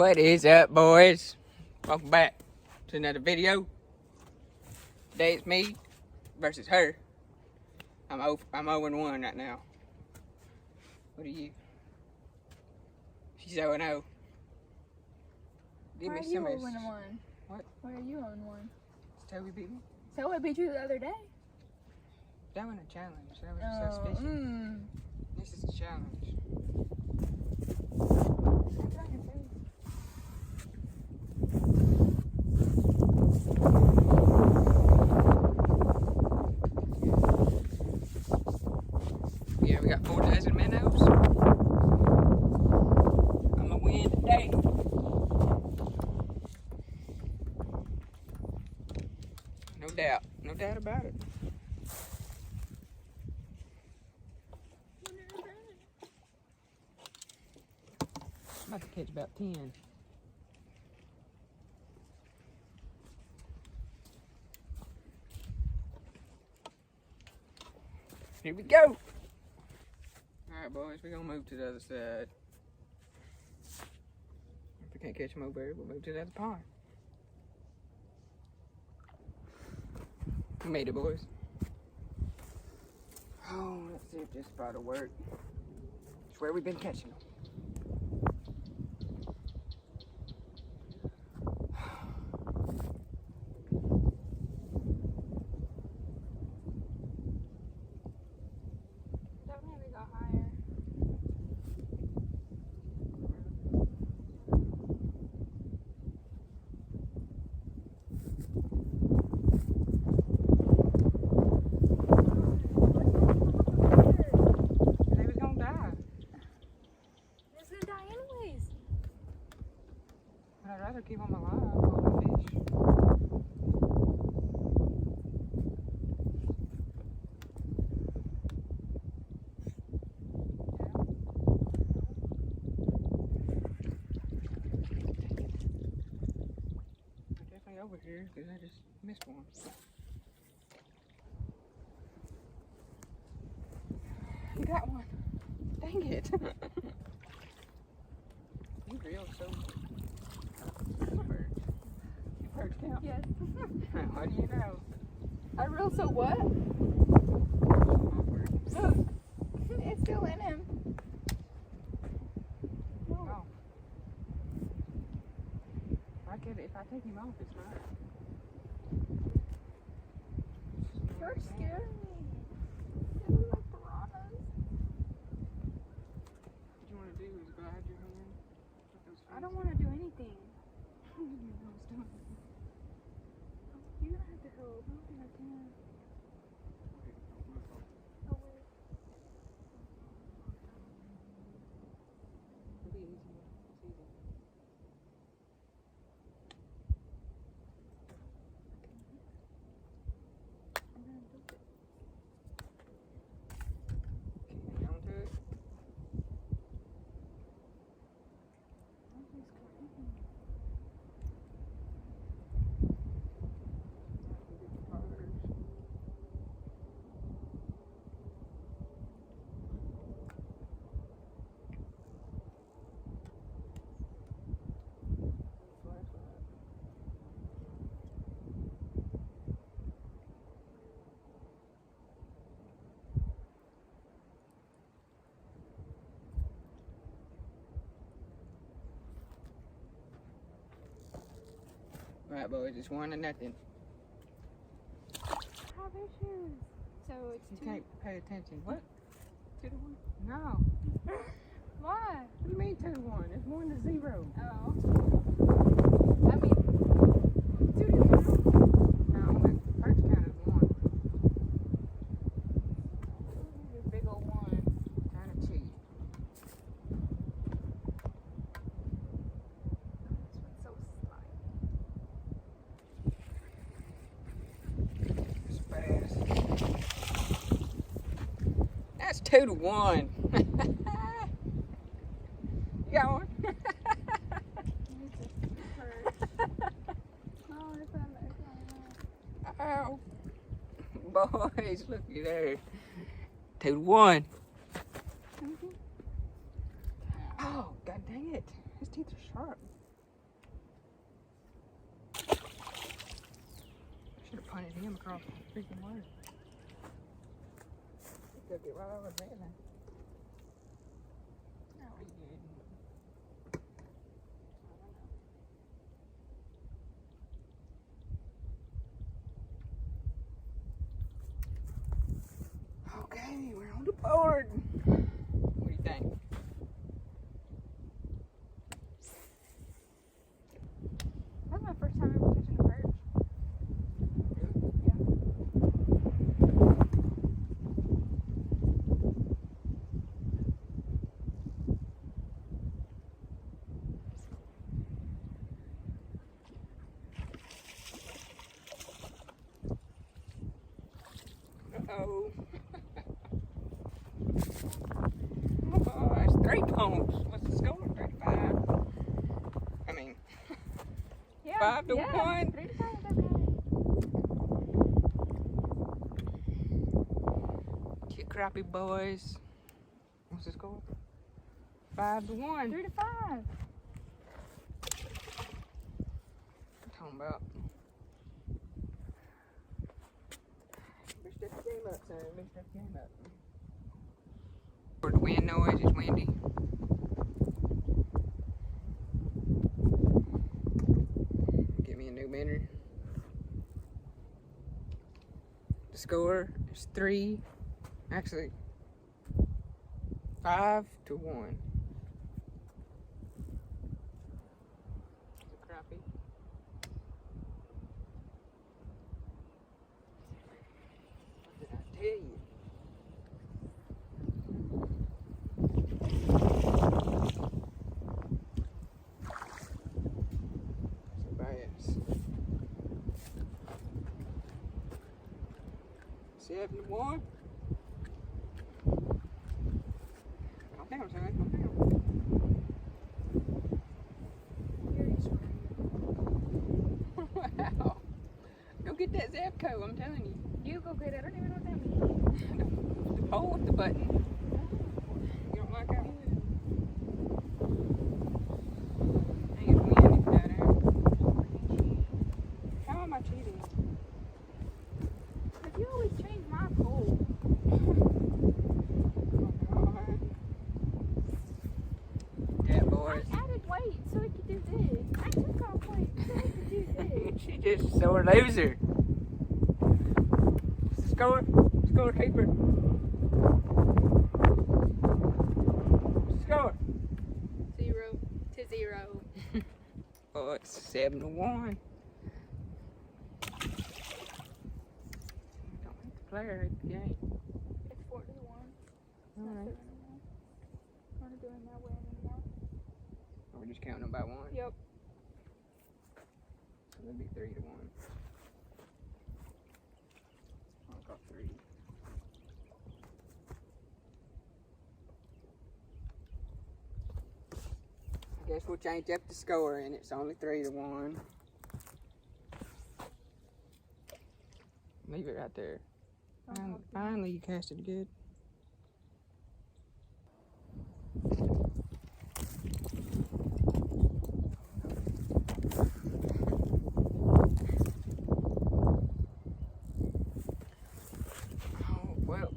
What is up, boys? Welcome back to another video. Today it's me versus her. I'm 0-1 right now. What are you? She's 0-0. Give me some. Why are you 0-1? What? Why are you 0-1? Toby beat me. So I beat you the other day. That wasn't a challenge. That was just fishing. This is a challenge. Yeah, we got 4 dozen minnows. I'm gonna win today. No doubt about it. I'm about to catch about 10. Here we go. Alright, boys, we're gonna move to the other side. If we can't catch them over here, we'll move to the other pond. We made it, boys. Oh, let's see if this spot will work. It's where we've been catching them. Definitely go higher. They was gonna die. It's gonna die anyways. But I'd rather keep them alive while I fish. They're definitely over here because I just missed one. You got one. Dang it. You reel so. You perch count? Yes. What do you know? I reel so what? Awkward. Look. It's still in him. Oh. If I take him off, it's not. You're scaring me. They look like piranhas. What you want to do is glide your hand. Put those I don't fins want to do anything. in. You know, stuff. You're gonna have to help. I don't think I can. Oh, wait. It'll be easy. It's easy. I'm gonna do it. Okay, hang on to it. Oh, he's crying. Get the fibers. Flashlight. Alright, boys, it's 1-0. I have issues. So it's You 2. can't pay attention. What? 2-1? No. Why? What do you mean 2-1? It's 1-0. Oh. I mean, 2 to 0. No, the first count is 1. This big old one. Trying to cheat. This one's so slimy. It's fast. That's 2-1. You got one? Ow. Boys, looky there. 2-1. Oh, god dang it. His teeth are sharp. punted him across the freaking water. He took it right over his head now. No, he didn't. Okay, we're on the board. What do you think? That's my first time ever catching a perch. Uh-oh. Oh, that's 3 points. What's the score? 35. I mean, Yeah. 5 to 1. 3 to 5. Okay. Get crappie boys. What's the score? 5 to 1. 3 to 5. Talking about. Better step the game up, son. Better step the game up. For the wind noise, it's windy. Give me a new minnow. The score is 3. Actually, 5 to 1. It's a crappie. What did I tell you? It's a bass. 7 to 1. Calm down, son. Calm down. Wow. Go get that Zebco, I'm telling you. You go get it. I don't even know what that means. The pole with the button. You don't like that? Dang, it's windy down there. How am I cheating? But you always change my pole. Yeah, boys. I added weight so it could do this. I took off weight so it could do this. She just a sore loser. Score keeper. Score. 0 to 0. Oh, it's 7 to 1. Don't hit the player, hit the game. It's 4 to 1. It's not Alright. 7 to 1. I'm not doing that way anymore. We're just counting them by 1. Yep. So that'd be 3 to 1. I'll go 3. I guess we'll change up the score and it's only 3 to 1. Leave it right there. Finally you casted good. Oh, well.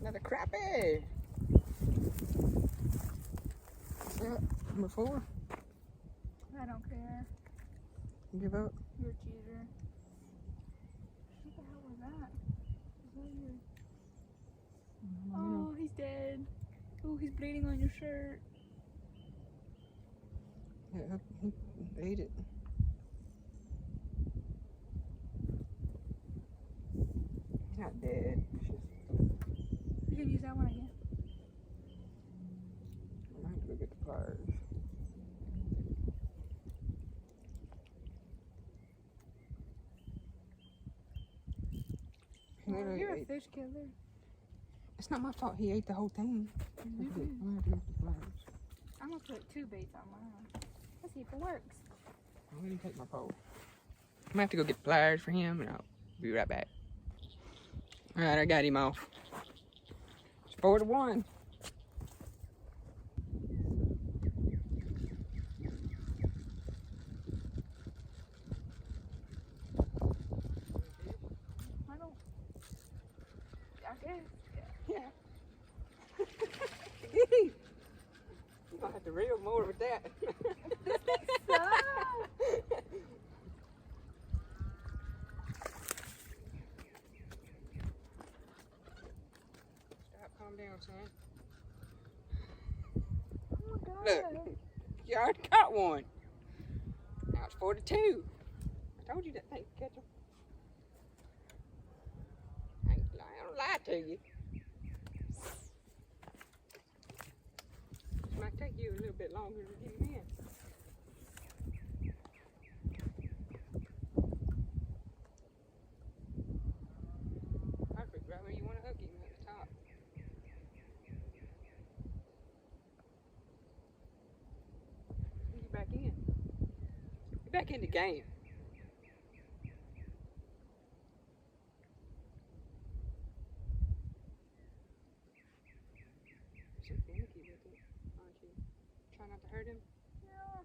Another crappie. Yeah, number 4. I don't care. Give up. You're a cheater. What the hell was that? Is that your... Oh, he's dead. Oh, he's bleeding on your shirt. Yeah, he ate it. He's not dead. It's just, You can use that one again. I'm gonna have to go get the pliers. He literally You're a ate. fish killer. It's not my fault. He ate the whole thing. I'm gonna have to go get the pliers. I'm gonna put 2 baits on mine. Let's see if it works. I'm gonna take my pole. I'm gonna have to go get the pliers for him, and I'll be right back. All right, I got him off. It's 4 to 1. Yeah. You might have to reel more with that. Stop, calm down, son. Oh my God. Look, you already caught one. Now it's 42. I told you that thing could catch them. I ain't lying. I don't lie to you. It might take you a little bit longer to get him in. Perfect, right where you want to hook him at the top. Get back in. Get back in the game. So finicky with it, aren't you? Try not to hurt him. Yeah.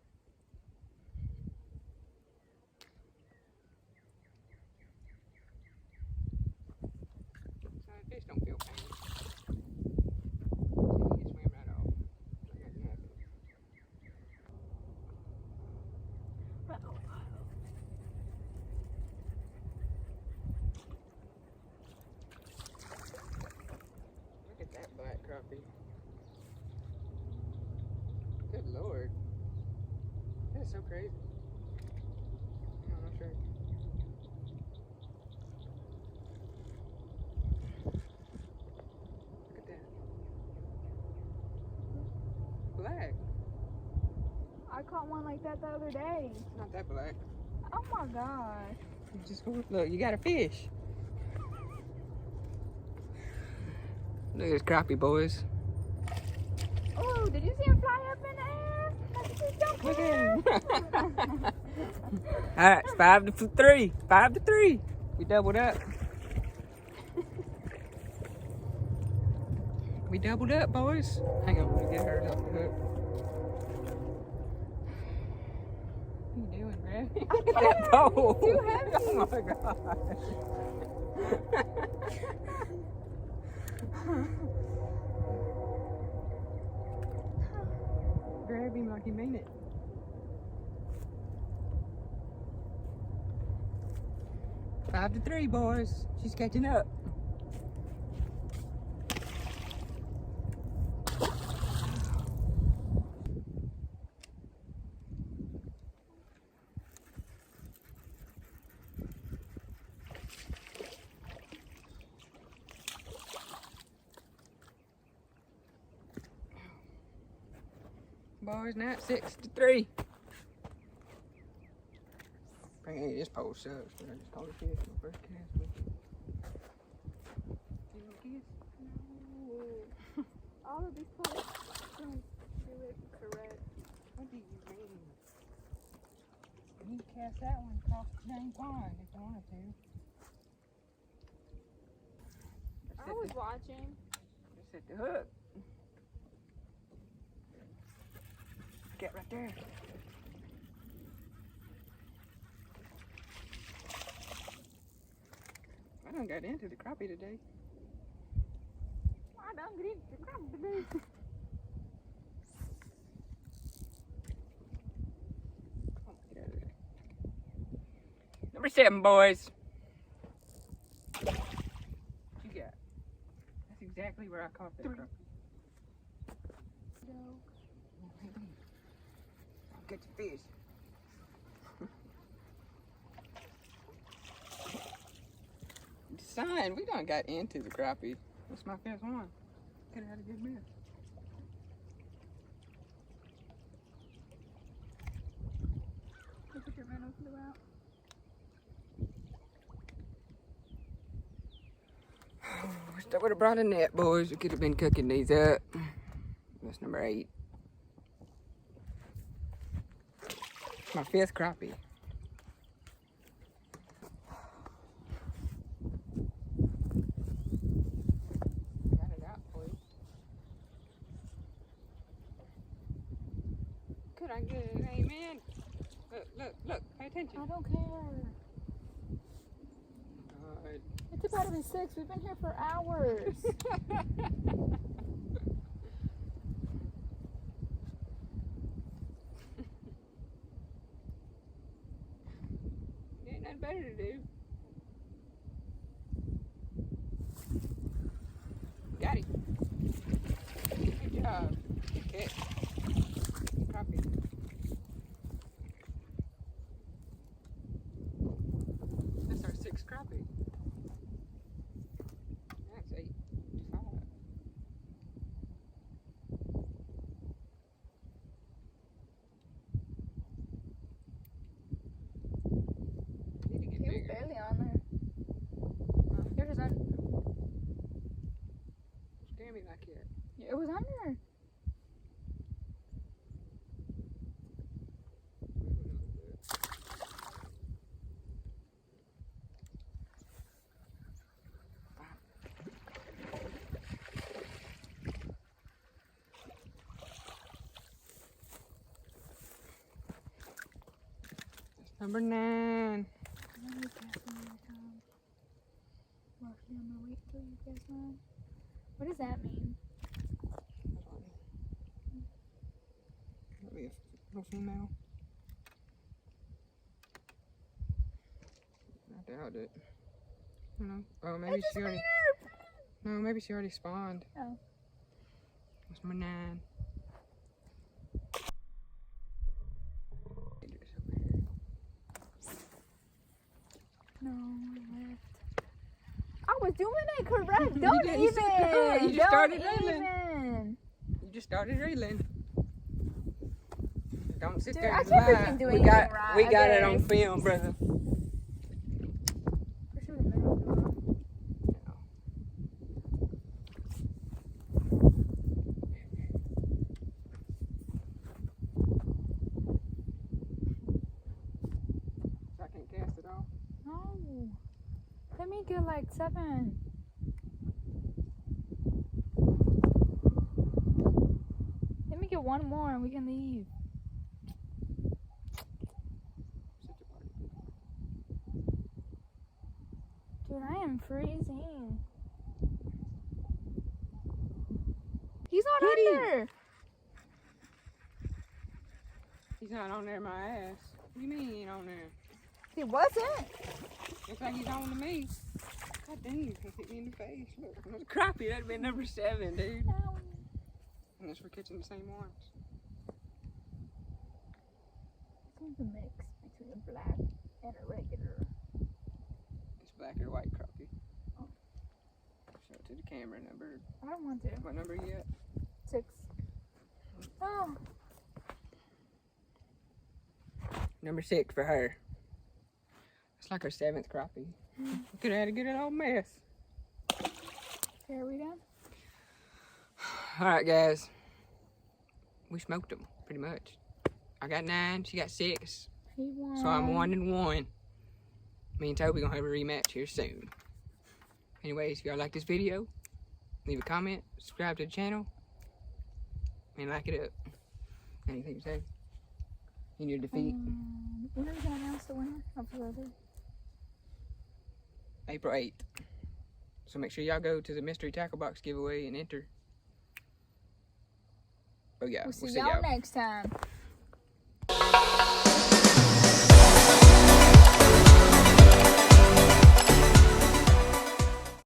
So the fish don't feel pain. See, he just swam right off. Like nothing happened. Look at that black crappie. Good Lord. That is so crazy. No, I'm not sure. Look at that. Black. I caught one like that the other day. It's not that black. Oh my gosh. You just look, you got a fish. Look at this crappie, boys. Oh, did you see him fly up in the air? Look at him. Alright, it's 5-3. 5-3. We doubled up. We doubled up, boys. Hang on, let me get her off the hook. What are you doing, Brad? Look at that pole. Too heavy. Oh my God. Grab him like he mean it. 5-3, boys. She's catching up. Boys, now it's 6-3. Hey, this pole sucks, but I just caught a fish in the first cast with it. You want a kiss? No. All of these posts don't do it correct. What do you mean? You can cast that one across the dang pond if you wanted to. I was watching. Just hit the hook. Get right there. I done got into the crappie today. I don't get the crap today. Oh, get out of there. Number 7, boys. What you got? That's exactly where I caught that crappie. No. I'll get the fish. Son, we done got into the crappie. That's my first one. Could have had a good meal. Look at your minnow flew out. Wish I would have brought a net, boys. We could have been cooking these up. That's number 8. My 5th crappie. Got it out for you. Could I get an amen? Look, look, look. Pay attention. I don't care. God. It's It's about to be 6. We've been here for hours. Ain't nothing better to do. Got it. Good job. Good catch. Copy. That's our 6th crappie. That's 8 to 5. Need to get He was bigger. barely on there. Yours was under. Scare me like that. Yeah, it was under. Number 9. What does that mean? Maybe a little female. I doubt it. I don't know. Oh, maybe she already. No, maybe she already spawned. Oh. That's number 9. No, I left. I was doing it correct. You Don't didn't even. start. You just Don't started reeling. even. You just started reeling. Don't sit Dude, there I and can't lie. freaking do we anything got, right, we got it on okay? film, brother. For sure, the middle. So I can't cast it off. No. Let me get like 7. Let me get 1 more and we can leave. Such a party pooper. Dude, I am freezing. He's not Get him. under. He's not on there, my ass. What do you mean he ain't on there? He wasn't. Looks like he's on to me. God dang, he hit me in the face. Look, it was crappie. That'd been number 7, dude. Ow. Unless we're catching the same ones. It's a mix between a black and a regular. It's black or white crappie. Oh. Show it to the camera. Number. I don't want to. What number are you at? 6. Oh. Number 6 for her. It's like her 7th crappie. We could have had a good old mess. Okay, are we done? Alright, guys. We smoked them, pretty much. I got 9, she got 6. He won. So I'm 1-1. Me and Toby gonna have a rematch here soon. Anyways, if y'all like this video, leave a comment, subscribe to the channel, and like it up. Anything to say? In your defeat, When are we gonna announce the winner of the other? April 8th. So make sure y'all go to the mystery tackle box giveaway and enter. Oh yeah, We'll see y'all next time.